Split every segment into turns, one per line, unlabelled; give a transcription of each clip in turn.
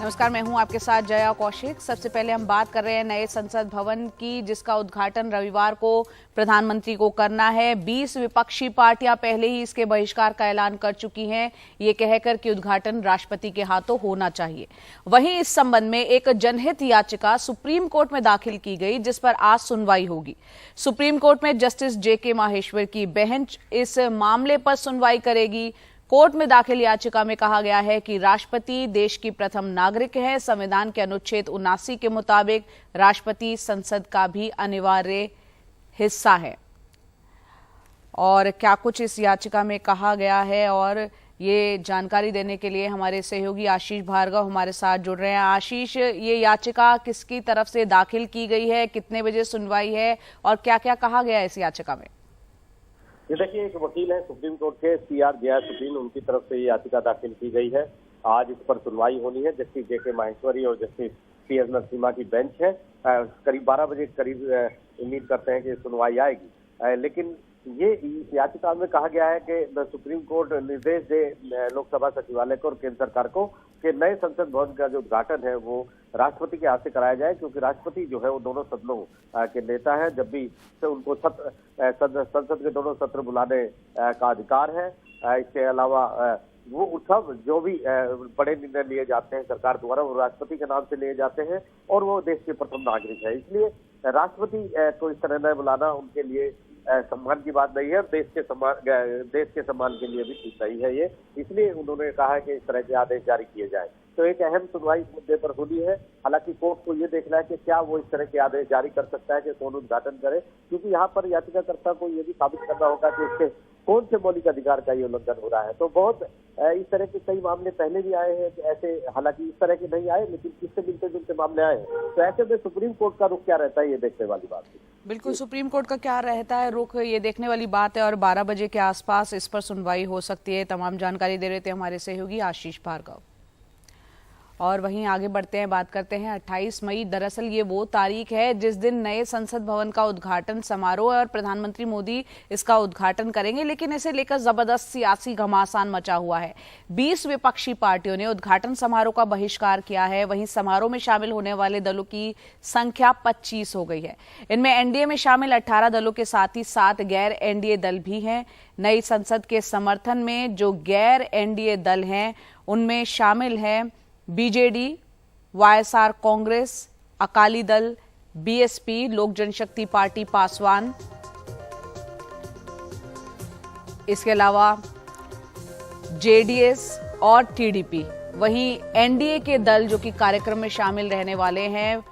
नमस्कार, मैं हूं आपके साथ जया कौशिक। सबसे पहले हम बात कर रहे हैं नए संसद भवन की, जिसका उद्घाटन रविवार को प्रधानमंत्री को करना है। 20 विपक्षी पार्टियां पहले ही इसके बहिष्कार का ऐलान कर चुकी हैं, ये कहकर कि उद्घाटन राष्ट्रपति के हाथों होना चाहिए। वहीं इस संबंध में एक जनहित याचिका सुप्रीम कोर्ट में दाखिल की गई, जिस पर आज सुनवाई होगी। सुप्रीम कोर्ट में जस्टिस JK माहेश्वर की बेंच इस मामले पर सुनवाई करेगी। कोर्ट में दाखिल याचिका में कहा गया है कि राष्ट्रपति देश की प्रथम नागरिक है। संविधान के अनुच्छेद 79 के मुताबिक राष्ट्रपति संसद का भी अनिवार्य हिस्सा है। और क्या कुछ इस याचिका में कहा गया है, और ये जानकारी देने के लिए हमारे सहयोगी आशीष भार्गव हमारे साथ जुड़ रहे हैं। आशीष, ये याचिका किसकी तरफ से दाखिल की गई है, कितने बजे सुनवाई है, और क्या क्या कहा गया है इस याचिका में?
ये देखिए, एक वकील है सुप्रीम कोर्ट के CR गयासुद्दीन, उनकी तरफ से ये याचिका दाखिल की गई है। आज इस पर सुनवाई होनी है। जस्टिस JK माहेश्वरी और जस्टिस PS नरसिम्हा की बेंच है। करीब 12 बजे करीब उम्मीद करते हैं कि सुनवाई आएगी। लेकिन ये इस याचिका में कहा गया है कि सुप्रीम कोर्ट निर्देश दे लोकसभा सचिवालय को और केंद्र सरकार को कि नए संसद भवन का जो उद्घाटन है वो राष्ट्रपति के हाथ से कराया जाए, क्योंकि राष्ट्रपति जो है वो दोनों सदनों के नेता है। जब भी से उनको संसद के दोनों सत्र बुलाने का अधिकार है। इसके अलावा वो उत्सव जो भी बड़े निर्णय लिए जाते हैं सरकार द्वारा, वो राष्ट्रपति के नाम से लिए जाते हैं, और वो देश के प्रथम नागरिक है। इसलिए राष्ट्रपति को इस तरह न बुलाना उनके लिए सम्मान की बात नहीं है, और देश के सम्मान के लिए भी ठीक नहीं है ये। इसलिए उन्होंने कहा है कि इस तरह के आदेश जारी किए जाए। तो एक अहम सुनवाई इस मुद्दे पर होनी है। हालांकि कोर्ट को ये देखना है कि क्या वो इस तरह के आदेश जारी कर सकता है कि कौन उद्घाटन करे, क्योंकि यहाँ पर याचिकाकर्ता को ये भी साबित करना होगा कि इसके कौन से मौलिक अधिकार का ये उल्लंघन हो रहा है। तो बहुत इस तरह के कई मामले पहले भी आए हैं कि ऐसे, हालांकि इस तरह के नहीं आए, लेकिन किससे मिलते जुलते मामले आए हैं। तो ऐसे में सुप्रीम कोर्ट का रुख क्या रहता है, ये देखने वाली बात है।
बिल्कुल, सुप्रीम कोर्ट का क्या रहता है रुख, ये देखने वाली बात है। और 12 बजे के आसपास इस पर सुनवाई हो सकती है। तमाम जानकारी दे रहे थे हमारे सहयोगी आशीष भार्गव। और वहीं आगे बढ़ते हैं, बात करते हैं 28 मई। दरअसल ये वो तारीख है जिस दिन नए संसद भवन का उद्घाटन समारोह है और प्रधानमंत्री मोदी इसका उद्घाटन करेंगे। लेकिन इसे लेकर जबरदस्त सियासी घमासान मचा हुआ है। 20 विपक्षी पार्टियों ने उद्घाटन समारोह का बहिष्कार किया है। वहीं समारोह में शामिल होने वाले दलों की संख्या 25 हो गई है। इनमें NDA में शामिल 18 दलों के साथ ही 7 गैर NDA दल भी हैं। नई संसद के समर्थन में जो गैर NDA दल हैं उनमें शामिल है BJD, YSR Congress, Akali Dal, BSP, लोक जनशक्ति पार्टी पासवान, इसके अलावा JDS और TDP। वहीं NDA के दल जो कि कार्यक्रम में शामिल रहने वाले हैं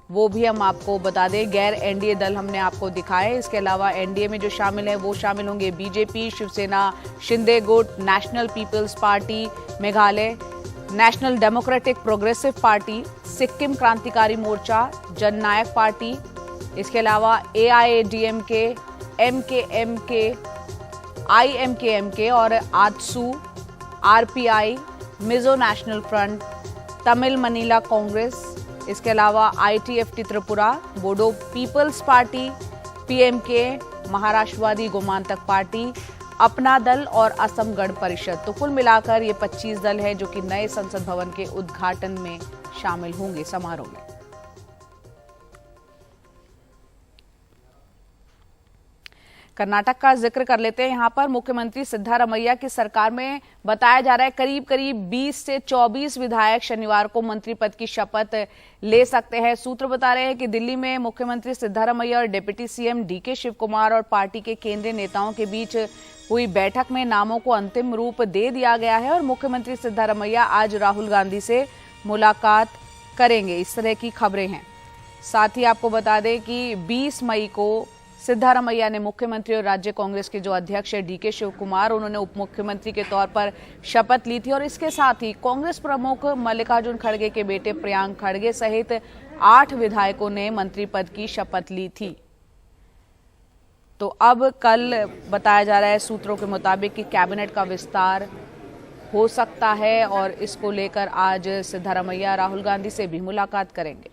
वो भी हम आपको बता दें। गैर NDA दल हमने आपको दिखाए। इसके अलावा NDA में जो शामिल है वो शामिल होंगे BJP, शिवसेना, शिंदे गुट, National People's Party Meghalaya, National Democratic Progressive Party, Sikkim Krantikari Morcha, जननायक पार्टी, इसके अलावा AIADMK, MKMK, IMKMK और AJSU, RPI, Mizo National Front, Tamil Maanila Congress, इसके अलावा ITFT Tripura, Bodo People's Party, PMK, Maharashtrawadi Gomantak party, अपना दल और असम गण परिषद। तो कुल मिलाकर ये 25 दल है जो कि नए संसद भवन के उद्घाटन में शामिल होंगे समारोह में। कर्नाटक का जिक्र कर लेते हैं। यहाँ पर मुख्यमंत्री सिद्धारमैया की सरकार में बताया जा रहा है करीब करीब 20 से 24 विधायक शनिवार को मंत्री पद की शपथ ले सकते हैं। सूत्र बता रहे हैं कि दिल्ली में मुख्यमंत्री सिद्धारमैया और डिप्टी CM DK शिवकुमार और पार्टी के केंद्रीय नेताओं के बीच हुई बैठक में नामों को अंतिम रूप दे दिया गया है और मुख्यमंत्री सिद्धारमैया आज राहुल गांधी से मुलाकात करेंगे, इस तरह की खबरें हैं। साथ ही आपको बता दें कि 20 मई को सिद्धारमैया ने मुख्यमंत्री और राज्य कांग्रेस के जो अध्यक्ष है DK शिवकुमार, उन्होंने उप मुख्यमंत्री के तौर पर शपथ ली थी। और इसके साथ ही कांग्रेस प्रमुख मल्लिकार्जुन खड़गे के बेटे प्रियांक खड़गे सहित 8 विधायकों ने मंत्री पद की शपथ ली थी। तो अब कल बताया जा रहा है सूत्रों के मुताबिक कि कैबिनेट का विस्तार हो सकता है और इसको लेकर आज सिद्धारमैया राहुल गांधी से भी मुलाकात करेंगे।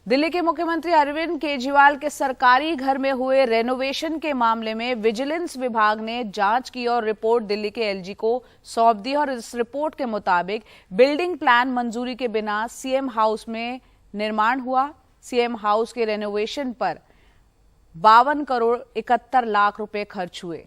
दिल्ली के मुख्यमंत्री अरविंद केजरीवाल के सरकारी घर में हुए रेनोवेशन के मामले में विजिलेंस विभाग ने जांच की और रिपोर्ट दिल्ली के एलजी को सौंप दी। और इस रिपोर्ट के मुताबिक बिल्डिंग प्लान मंजूरी के बिना सीएम हाउस में निर्माण हुआ। सीएम हाउस के रेनोवेशन पर 52 करोड़ 71 लाख रुपए खर्च हुए।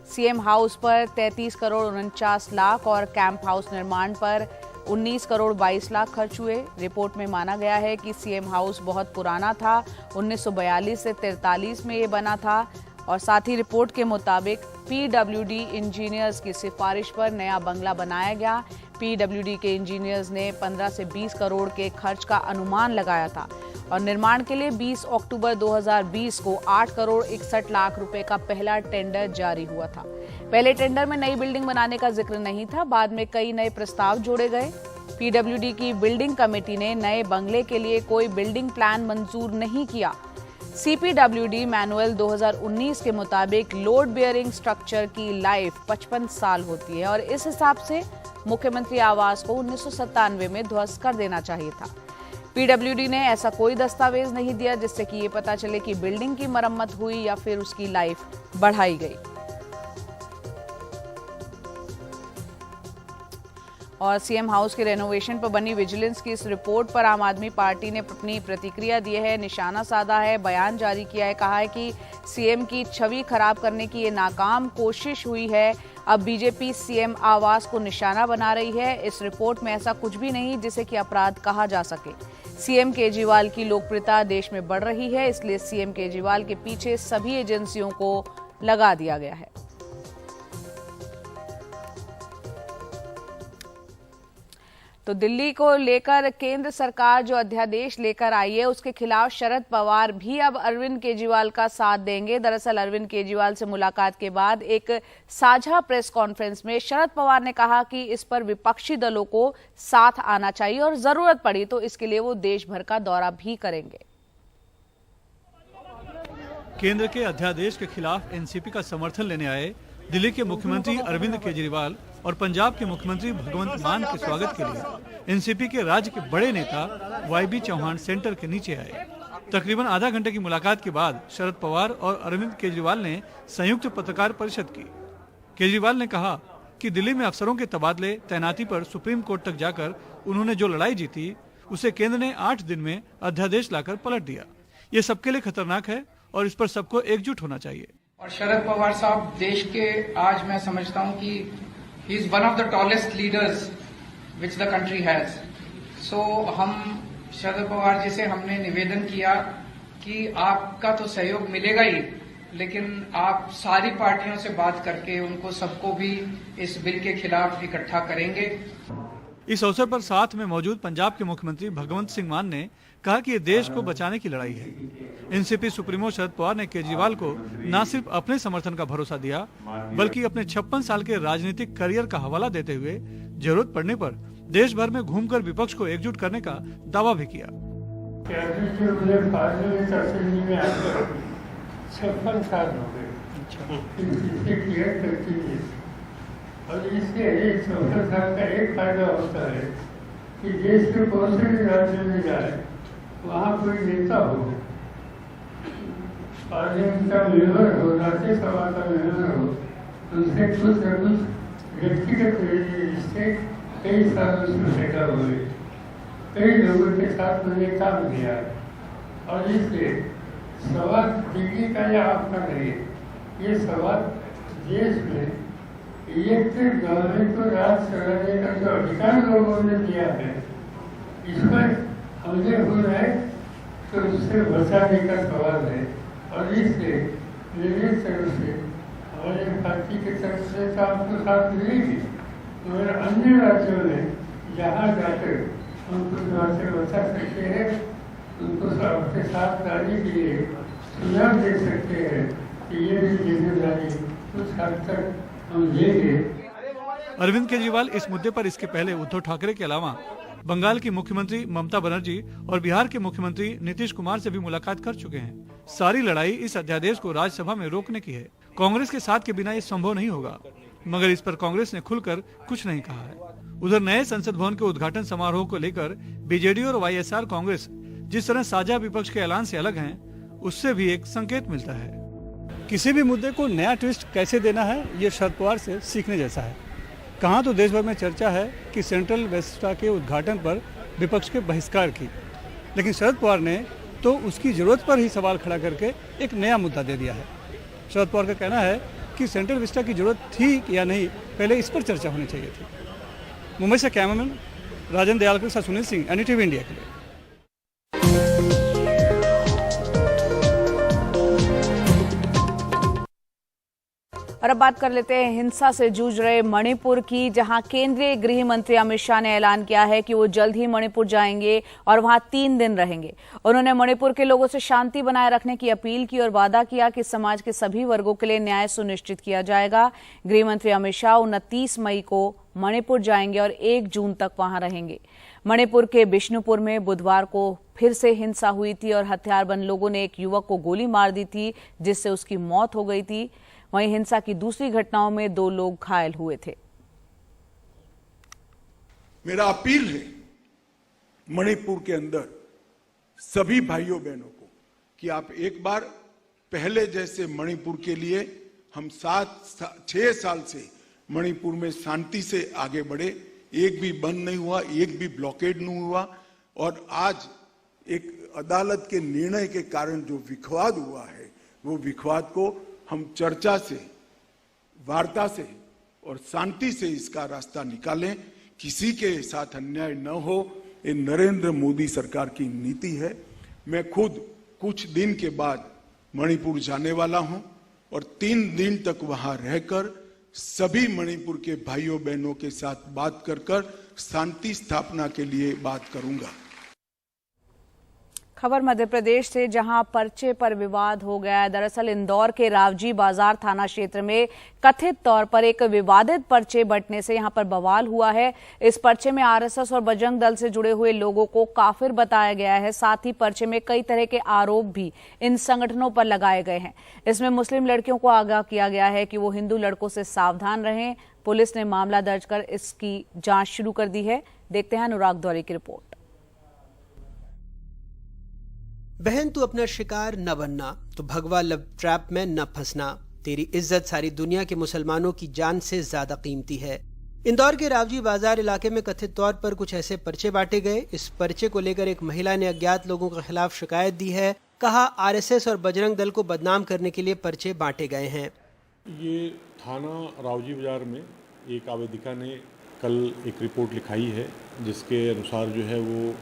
सीएम हाउस पर 33 करोड़ 49 लाख और कैंप हाउस निर्माण पर 19 करोड़ 22 लाख खर्च हुए। रिपोर्ट में माना गया है कि सीएम हाउस बहुत पुराना था, 1942 से 43 में ये बना था। और साथ ही रिपोर्ट के मुताबिक पीडब्ल्यूडी इंजीनियर्स की सिफारिश पर नया बंगला बनाया गया। पीडब्ल्यूडी के इंजीनियर्स ने 15 से 20 करोड़ के खर्च का अनुमान लगाया था और निर्माण के लिए 20 अक्टूबर 2020 को 8 करोड़ 61 लाख रुपए का पहला टेंडर जारी हुआ था। पहले टेंडर में नई बिल्डिंग बनाने का जिक्र नहीं था, बाद में कई नए प्रस्ताव जोड़े गए। पीडब्ल्यूडी की बिल्डिंग कमेटी ने नए बंगले के लिए कोई बिल्डिंग प्लान मंजूर नहीं किया। सीपीडब्ल्यूडी मैनुअल 2019 के मुताबिक लोड बेयरिंग स्ट्रक्चर की लाइफ 55 साल होती है और इस हिसाब से मुख्यमंत्री आवास को 1997 में ध्वस्त कर देना चाहिए था। पीडब्ल्यूडी ने ऐसा कोई दस्तावेज नहीं दिया जिससे कि ये पता चले कि बिल्डिंग की मरम्मत हुई या फिर उसकी लाइफ बढ़ाई गई। और सीएम हाउस के रेनोवेशन पर बनी विजिलेंस की इस रिपोर्ट पर आम आदमी पार्टी ने अपनी प्रतिक्रिया दी है, निशाना साधा है, बयान जारी किया है। कहा है कि सीएम की छवि खराब करने की ये नाकाम कोशिश हुई है। अब बीजेपी सीएम आवास को निशाना बना रही है। इस रिपोर्ट में ऐसा कुछ भी नहीं जिसे कि अपराध कहा जा सके। सीएम केजरीवाल की लोकप्रियता देश में बढ़ रही है, इसलिए सीएम केजरीवाल के पीछे सभी एजेंसियों को लगा दिया गया है। तो दिल्ली को लेकर केंद्र सरकार जो अध्यादेश लेकर आई है उसके खिलाफ शरद पवार भी अब अरविंद केजरीवाल का साथ देंगे। दरअसल अरविंद केजरीवाल से मुलाकात के बाद एक साझा प्रेस कॉन्फ्रेंस में शरद पवार ने कहा कि इस पर विपक्षी दलों को साथ आना चाहिए और जरूरत पड़ी तो इसके लिए वो देश भर का दौरा भी करेंगे।
केंद्र के अध्यादेश के खिलाफ एनसीपी का समर्थन लेने आए दिल्ली के मुख्यमंत्री अरविंद केजरीवाल और पंजाब के मुख्यमंत्री भगवंत मान के स्वागत के लिए एनसीपी के राज्य के बड़े नेता वाईबी चौहान सेंटर के नीचे आए। तकरीबन आधा घंटे की मुलाकात के बाद शरद पवार और अरविंद केजरीवाल ने संयुक्त पत्रकार परिषद की। केजरीवाल ने कहा कि दिल्ली में अफसरों के तबादले तैनाती पर सुप्रीम कोर्ट तक जाकर उन्होंने जो लड़ाई जीती उसे केंद्र ने 8 दिन में अध्यादेश लाकर पलट दिया। ये सबके लिए खतरनाक है और इस पर सबको एकजुट होना चाहिए।
और शरद पवार साहब देश के आज मैं समझता हूं कि he is one of the tallest leaders which the country has. So हम शरद पवार जी से हमने निवेदन किया कि आपका तो सहयोग मिलेगा ही, लेकिन आप सारी पार्टियों से बात करके उनको सबको भी इस बिल के खिलाफ इकट्ठा करेंगे।
इस अवसर पर साथ में मौजूद पंजाब के मुख्यमंत्री भगवंत सिंह मान ने कहा कि ये देश को बचाने की लड़ाई है। एनसीपी सुप्रीमो शरद पवार ने केजरीवाल को न सिर्फ अपने समर्थन का भरोसा दिया बल्कि अपने 56 साल के राजनीतिक करियर का हवाला देते हुए जरूरत पड़ने पर देश भर में घूमकर विपक्ष को एकजुट करने का दावा भी किया।
56 साल हो गए और इससे 64 साल का एक फायदा होता है कि देश के कौन से भी राज्य में जाए वहाँ कोई नेता हो, पार्लियामेंट का मेंबर हो, राज्यसभा का मेंबर हो, उनसे कुछ न कुछ व्यक्तिगत रिश्ते कई सालों से पैदा हुए। कई लोगों के साथ मैंने काम किया और इसलिए सवाल दिल्ली का या आपका नहीं, ये सवाल देश में इलेक्टेड गवर्नमेंट को राज चलाने का जो अधिकार लोगों ने दिया है इस पर हमले हो रहा है तो उससे बचाने का सवाल है। और इसलिए मेरी तरफ से हमारे पार्टी की तरफ से तो आपको साथ मिलेगी, मगर अन्य राज्यों में जहाँ जाकर उनको से बचा सकते हैं उनको आपके साथ लाने के लिए सुझाव दे सकते हैं कि ये भी जिम्मेदारी कुछ हद तक हम लेंगे।
अरविंद केजरीवाल इस मुद्दे पर इसके पहले उद्धव ठाकरे के अलावा बंगाल की मुख्यमंत्री ममता बनर्जी और बिहार के मुख्यमंत्री नीतीश कुमार से भी मुलाकात कर चुके हैं। सारी लड़ाई इस अध्यादेश को राज्यसभा में रोकने की है। कांग्रेस के साथ के बिना ये संभव नहीं होगा, मगर इस पर कांग्रेस ने खुलकर कुछ नहीं कहा है। उधर नए संसद भवन के उद्घाटन समारोह को लेकर बीजेडी और वाईएसआर कांग्रेस जिस तरह साझा विपक्ष के ऐलान से अलग हैं, उससे भी एक संकेत मिलता है। किसी भी मुद्दे को नया ट्विस्ट कैसे देना है, ये शरद पवार से सीखने जैसा है। कहाँ तो देश भर में चर्चा है कि सेंट्रल वेस्टा के उद्घाटन पर विपक्ष के बहिष्कार की, लेकिन शरद पवार ने तो उसकी जरूरत पर ही सवाल खड़ा करके एक नया मुद्दा दे दिया है। शरद पवार का कहना है कि सेंट्रल विस्टा की जरूरत थी या नहीं, पहले इस पर चर्चा होनी चाहिए थी। मुंबई से कैमरामैन राजन दयाल के साथ सुनील सिंह, एनडीटीवी इंडिया के लिए।
और अब बात कर लेते हैं हिंसा से जूझ रहे मणिपुर की, जहां केंद्रीय गृह मंत्री अमित शाह ने ऐलान किया है कि वो जल्द ही मणिपुर जाएंगे और वहां 3 दिन रहेंगे। उन्होंने मणिपुर के लोगों से शांति बनाए रखने की अपील की और वादा किया कि समाज के सभी वर्गों के लिए न्याय सुनिश्चित किया जाएगा। गृह मंत्री अमित शाह 29 मई को मणिपुर जाएंगे और 1 जून तक वहां रहेंगे। मणिपुर के बिष्णुपुर में बुधवार को फिर से हिंसा हुई थी और हथियारबंद लोगों ने एक युवक को गोली मार दी थी, जिससे उसकी मौत हो गई थी। वहीं हिंसा की दूसरी घटनाओं में 2 लोग घायल हुए थे।
मेरा अपील है मणिपुर के अंदर सभी भाइयों बहनों को कि आप एक बार पहले जैसे मणिपुर के लिए हम 6 साल से मणिपुर में शांति से आगे बढ़े, एक भी बंद नहीं हुआ, एक भी ब्लॉकेड नहीं हुआ, और आज एक अदालत के निर्णय के कारण जो विवाद हुआ है, वो विवाद को हम चर्चा से, वार्ता से और शांति से इसका रास्ता निकालें। किसी के साथ अन्याय न हो, ये नरेंद्र मोदी सरकार की नीति है। मैं खुद कुछ दिन के बाद मणिपुर जाने वाला हूं और 3 दिन तक वहां रहकर सभी मणिपुर के भाइयों बहनों के साथ बात कर शांति स्थापना के लिए बात करूंगा।
खबर मध्य प्रदेश से, जहां पर्चे पर विवाद हो गया है। दरअसल इंदौर के रावजी बाजार थाना क्षेत्र में कथित तौर पर एक विवादित पर्चे बंटने से यहां पर बवाल हुआ है। इस पर्चे में आरएसएस और बजरंग दल से जुड़े हुए लोगों को काफिर बताया गया है। साथ ही पर्चे में कई तरह के आरोप भी इन संगठनों पर लगाए गए हैं। इसमें मुस्लिम लड़कियों को आगाह किया गया है कि वो हिंदू लड़कों से सावधान रहें। पुलिस ने मामला दर्ज कर इसकी जांच शुरू कर दी है। देखते हैं अनुराग दौरी की रिपोर्ट।
बहन तू अपना शिकार न बनना, तो भगवा लव ट्रैप में न फंसना। तेरी इज्जत सारी दुनिया के मुसलमानों की जान से ज्यादा कीमती है। इंदौर के रावजी बाजार इलाके में कथित तौर पर कुछ ऐसे पर्चे बांटे गए। इस पर्चे को लेकर एक महिला ने अज्ञात लोगों के खिलाफ शिकायत दी है। कहा आरएसएस और बजरंग दल को बदनाम करने के लिए पर्चे बांटे गए हैं।
ये थाना रावजी बाजार में एक आवेदिका ने कल एक रिपोर्ट लिखाई है, जिसके अनुसार जो है वो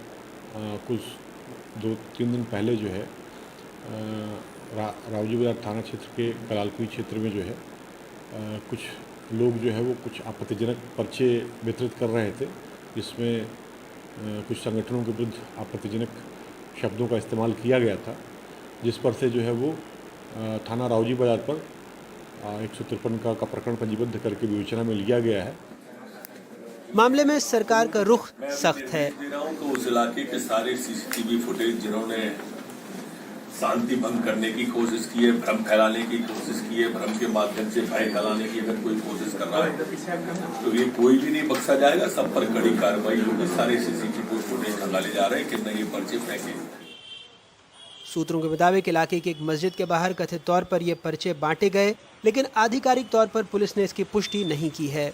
कुछ 2-3 दिन पहले जो है रावजी बाजार थाना क्षेत्र के कलालपुरी क्षेत्र में जो है कुछ लोग जो है वो कुछ आपत्तिजनक पर्चे वितरित कर रहे थे, जिसमें कुछ संगठनों के विरुद्ध आपत्तिजनक शब्दों का इस्तेमाल किया गया था, जिस पर से जो है वो थाना रावजी बाजार पर 153 का प्रकरण पंजीबद्ध करके विवेचना में लिया गया है।
मामले में सरकार का रुख सख्त है।
तो उस इलाके के सारे सीसीटीवी फुटेज जिन्होंने शांति भंग करने की कोशिश की है, भ्रम फैलाने की कोशिश की है, भ्रम के माध्यम से भय फैलाने की अगर कोई कोशिश कर रहा है तो ये कोई भी नहीं बख्शा जाएगा। सब पर कड़ी कार्रवाई होगी। सारे सीसीटीवी फुटेज खंगाले जा रहे हैं, कितना ये पर्चे फेंके।
सूत्रों के मुताबिक इलाके की एक मस्जिद के बाहर कथित तौर पर ये पर्चे बांटे गए, लेकिन आधिकारिक तौर पर पुलिस ने इसकी पुष्टि नहीं की है।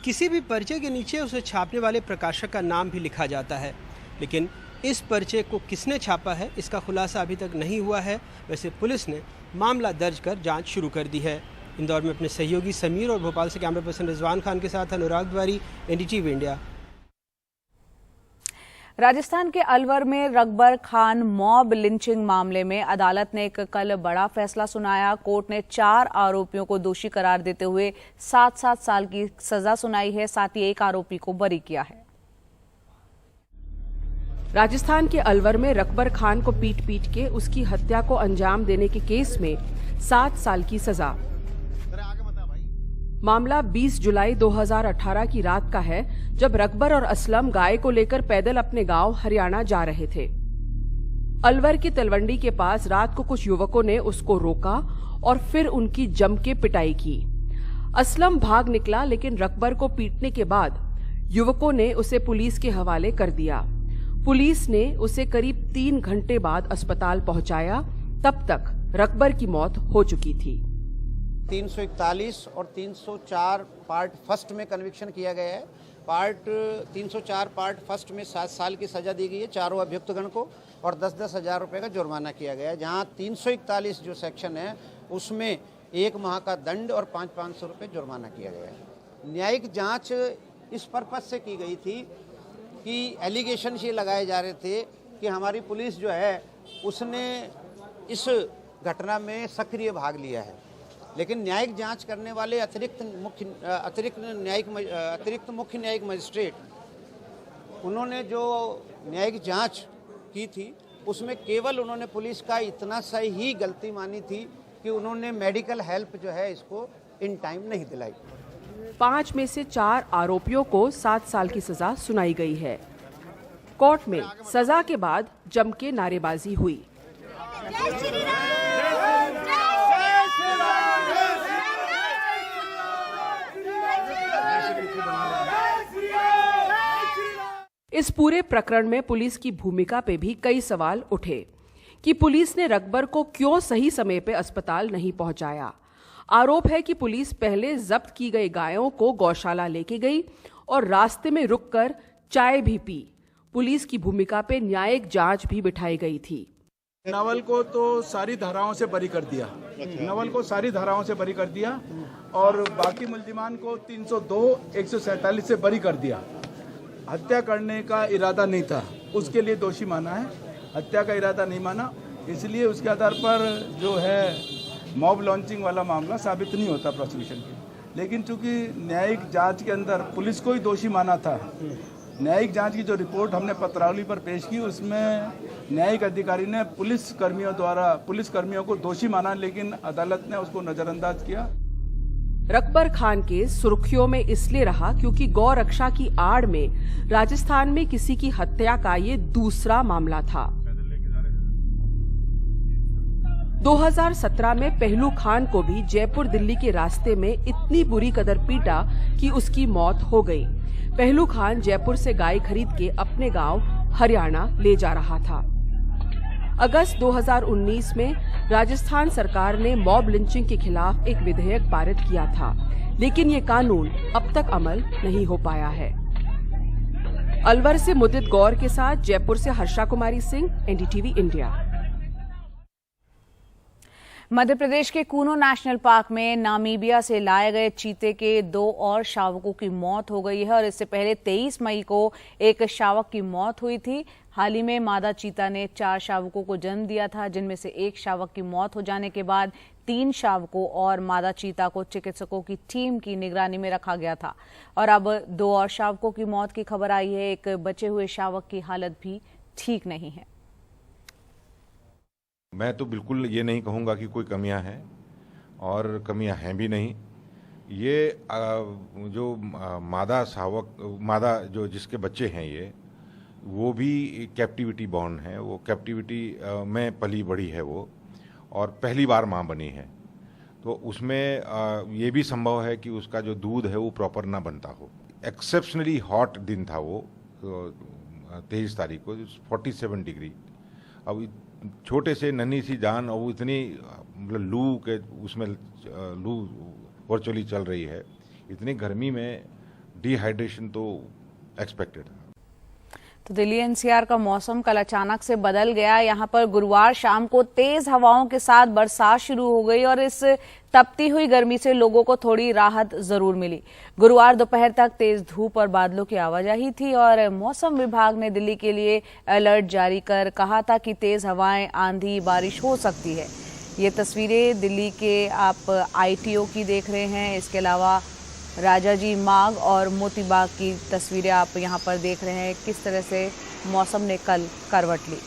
किसी भी पर्चे के नीचे उसे छापने वाले प्रकाशक का नाम भी लिखा जाता है, लेकिन इस पर्चे को किसने छापा है इसका खुलासा अभी तक नहीं हुआ है। वैसे पुलिस ने मामला दर्ज कर जांच शुरू कर दी है। इंदौर में अपने सहयोगी समीर और भोपाल से कैमरा पर्सन रिजवान खान के साथ अनुराग द्वारी, एनडीटीवी इंडिया।
राजस्थान के अलवर में रकबर खान मॉब लिंचिंग मामले में अदालत ने एक कल बड़ा फैसला सुनाया। कोर्ट ने 4 आरोपियों को दोषी करार देते हुए 7-7 साल की सजा सुनाई है। साथ ही एक आरोपी को बरी किया है।
राजस्थान के अलवर में रकबर खान को पीट के उसकी हत्या को अंजाम देने के केस में 7 साल की सजा। मामला 20 जुलाई 2018 की रात का है, जब रकबर और असलम गाय को लेकर पैदल अपने गांव हरियाणा जा रहे थे। अलवर की तलवंडी के पास रात को कुछ युवकों ने उसको रोका और फिर उनकी जम के पिटाई की। असलम भाग निकला, लेकिन रकबर को पीटने के बाद युवकों ने उसे पुलिस के हवाले कर दिया। पुलिस ने उसे करीब 3 घंटे बाद अस्पताल पहुंचाया। तब तक रकबर की मौत हो चुकी थी।
341 और 304 पार्ट फर्स्ट में कन्विक्शन किया गया है। पार्ट 304 पार्ट फर्स्ट में 7 साल की सजा दी गई है चारों अभियुक्तगण को और 10-10 हज़ार रुपये का जुर्माना किया गया है। जहां 341 जो सेक्शन है उसमें 1 माह का दंड और 500 रुपये जुर्माना किया गया है। न्यायिक जांच इस पर्पज से की गई थी कि एलिगेशन ये लगाए जा रहे थे कि हमारी पुलिस जो है उसने इस घटना में सक्रिय भाग लिया है, लेकिन न्यायिक जांच करने वाले अतिरिक्त मुख्य न्यायिक मजिस्ट्रेट उन्होंने जो न्यायिक जांच की थी उसमें केवल उन्होंने पुलिस का इतना सा ही गलती मानी थी कि उन्होंने मेडिकल हेल्प जो है इसको इन टाइम नहीं दिलाई।
5 में से 4 आरोपियों को 7 साल की सजा सुनाई गई है। कोर्ट में सजा के बाद जम के नारेबाजी हुई। इस पूरे प्रकरण में पुलिस की भूमिका पे भी कई सवाल उठे कि पुलिस ने रकबर को क्यों सही समय पे अस्पताल नहीं पहुंचाया। आरोप है कि पुलिस पहले जब्त की गई गायों को गौशाला लेके गई और रास्ते में रुककर चाय भी पी। पुलिस की भूमिका पे न्यायिक जांच भी बिठाई गई थी।
नवल को तो सारी धाराओं से बरी कर दिया, नवल को सारी धाराओं से बरी कर दिया और बाकी मुल्जिमान को 302, 147 से बरी कर दिया। हत्या करने का इरादा नहीं था, उसके लिए दोषी माना है। हत्या का इरादा नहीं माना, इसलिए उसके आधार पर जो है मॉब लॉन्चिंग वाला मामला साबित नहीं होता प्रोसिक्यूशन के। लेकिन चूंकि न्यायिक जांच के अंदर पुलिस को ही दोषी माना था, न्यायिक जांच की जो रिपोर्ट हमने पत्रावली पर पेश की उसमें न्यायिक अधिकारी ने पुलिस कर्मियों को दोषी माना, लेकिन अदालत ने उसको नजरअंदाज किया।
रकबर खान केस सुर्खियों में इसलिए रहा क्योंकि गौ रक्षा की आड़ में राजस्थान में किसी की हत्या का ये दूसरा मामला था। 2017 में पहलू खान को भी जयपुर दिल्ली के रास्ते में इतनी बुरी कदर पीटा कि उसकी मौत हो गई। पहलू खान जयपुर से गाय खरीद के अपने गांव हरियाणा ले जा रहा था। अगस्त 2019 में राजस्थान सरकार ने मॉब लिंचिंग के खिलाफ एक विधेयक पारित किया था, लेकिन ये कानून अब तक अमल नहीं हो पाया है। अलवर से मुदित गौर के साथ जयपुर से हर्षा कुमारी सिंह, एनडीटीवी इंडिया।
मध्य प्रदेश के कूनो नेशनल पार्क में नामीबिया से लाए गए चीते के 2 और शावकों की मौत हो गई है और इससे पहले 23 मई को एक शावक की मौत हुई थी। हाल ही में मादा चीता ने 4 शावकों को जन्म दिया था, जिनमें से एक शावक की मौत हो जाने के बाद 3 शावकों और मादा चीता को चिकित्सकों की टीम की निगरानी में रखा गया था और अब 2 और शावकों की मौत की खबर आई है। एक बचे हुए शावक की हालत भी ठीक नहीं है।
मैं तो बिल्कुल ये नहीं कहूँगा कि कोई कमियां हैं, और कमियां हैं भी नहीं। ये जो मादा जो जिसके बच्चे हैं ये वो भी कैप्टिविटी बॉर्न है, वो कैप्टिविटी में पली बड़ी है वो, और पहली बार माँ बनी है। तो उसमें ये भी संभव है कि उसका जो दूध है वो प्रॉपर ना बनता हो। एक्सेप्शनली हॉट दिन था वो 23 तारीख को, 47 डिग्री। अब छोटे से नन्ही सी जान और वो इतनी मतलब लू के उसमें लू वर्चुअली चल रही है, इतनी गर्मी में डिहाइड्रेशन तो एक्सपेक्टेड है।
तो दिल्ली एनसीआर का मौसम कल अचानक से बदल गया। यहाँ पर गुरुवार शाम को तेज हवाओं के साथ बरसात शुरू हो गई और इस तपती हुई गर्मी से लोगों को थोड़ी राहत जरूर मिली। गुरुवार दोपहर तक तेज धूप और बादलों की आवाजाही थी और मौसम विभाग ने दिल्ली के लिए अलर्ट जारी कर कहा था कि तेज हवाएं, आंधी, बारिश हो सकती है। ये तस्वीरें दिल्ली के आप आईटीओ की देख रहे हैं। इसके अलावा राजाजी मार्ग और मोती बाग की तस्वीरें आप यहां पर देख रहे हैं, किस तरह से मौसम ने कल करवट ली।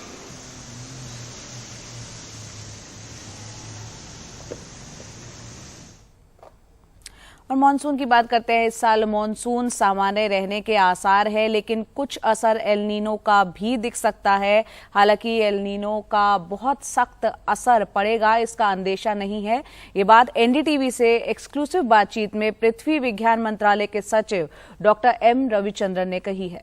और मानसून की बात करते हैं। इस साल मानसून सामान्य रहने के आसार है, लेकिन कुछ असर एल नीनो का भी दिख सकता है। हालांकि एल नीनो का बहुत सख्त असर पड़ेगा इसका अंदेशा नहीं है। ये बात एनडीटीवी से एक्सक्लूसिव बातचीत में पृथ्वी विज्ञान मंत्रालय के सचिव डॉक्टर एम रविचंद्रन ने कही है।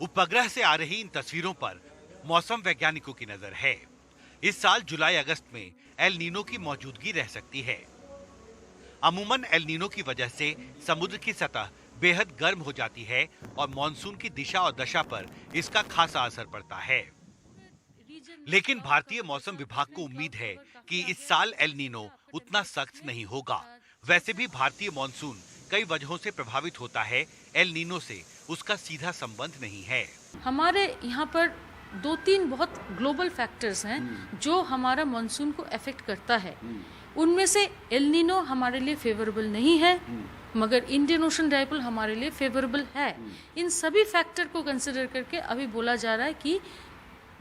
उपग्रह से आ रही इन तस्वीरों पर मौसम वैज्ञानिकों की नजर है। इस साल जुलाई अगस्त में एल नीनो की मौजूदगी रह सकती है। अमूमन एल नीनो की वजह से समुद्र की सतह बेहद गर्म हो जाती है और मॉनसून की दिशा और दशा पर इसका खासा असर पड़ता है। लेकिन भारतीय मौसम विभाग को उम्मीद है कि इस साल एल नीनो उतना सख्त नहीं होगा। वैसे भी भारतीय मॉनसून कई वजहों से प्रभावित होता है, एल नीनो से उसका सीधा संबंध नहीं है।
हमारे यहाँ पर 2-3 बहुत ग्लोबल फैक्टर्स हैं जो हमारा मॉनसून को अफेक्ट करता है। उनमें से एल नीनो हमारे लिए फेवरेबल नहीं है, मगर इंडियन ओशन डाइपोल हमारे लिए फेवरेबल है। इन सभी फैक्टर को कंसिडर करके अभी बोला जा रहा है कि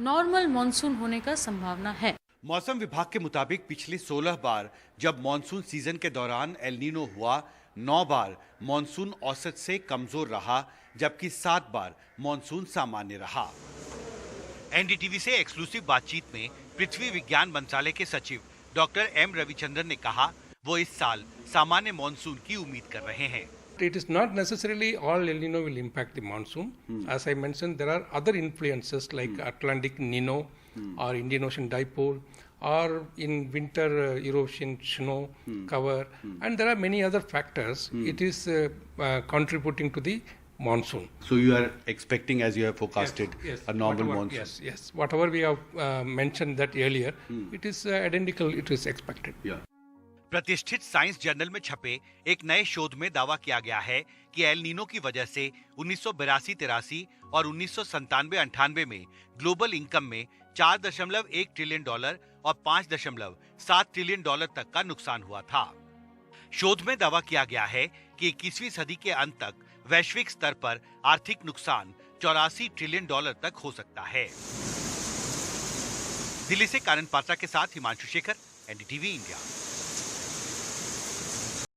नॉर्मल मॉनसून होने का संभावना है।
मौसम विभाग के मुताबिक पिछले 16 बार जब मॉनसून सीजन के दौरान एल नीनो हुआ, 9 बार मॉनसून औसत से कमजोर रहा, जबकि 7 बार मॉनसून सामान्य रहा। एनडीटीवी से एक्सक्लूसिव बातचीत में पृथ्वी विज्ञान मंत्रालय के सचिव डॉक्टर एम रविचंद्रन ने कहा, वो इस साल सामान्य मॉनसून की उम्मीद कर रहे हैं।
It is not necessarily all El Nino will impact the monsoon. As I mentioned, there are other influences like Atlantic Nino or Indian Ocean Dipole, or in winter Eurasian snow cover, and there are many other factors. It is contributing to the monsoon.
So you are expecting, as you have forecasted,
yes,
a normal
whatever,
monsoon.
Yes. Whatever we have mentioned that earlier, it is identical. It is expected.
Yeah. प्रतिष्ठित science journal में छपे एक नए शोध में दावा किया गया है कि एल नीनो की वजह से 1982-83 और 1997-98 में ग्लोबल इनकम में $4.1 ट्रिलियन और $5.7 ट्रिलियन तक का नुकसान हुआ था। शोध में दावा किया गया है कि 21वीं सदी के अंत तक वैश्विक स्तर पर आर्थिक नुकसान $84 ट्रिलियन तक हो सकता है। दिल्ली से कानन पात्रा के साथ हिमांशु शेखर, एनडीटीवी इंडिया।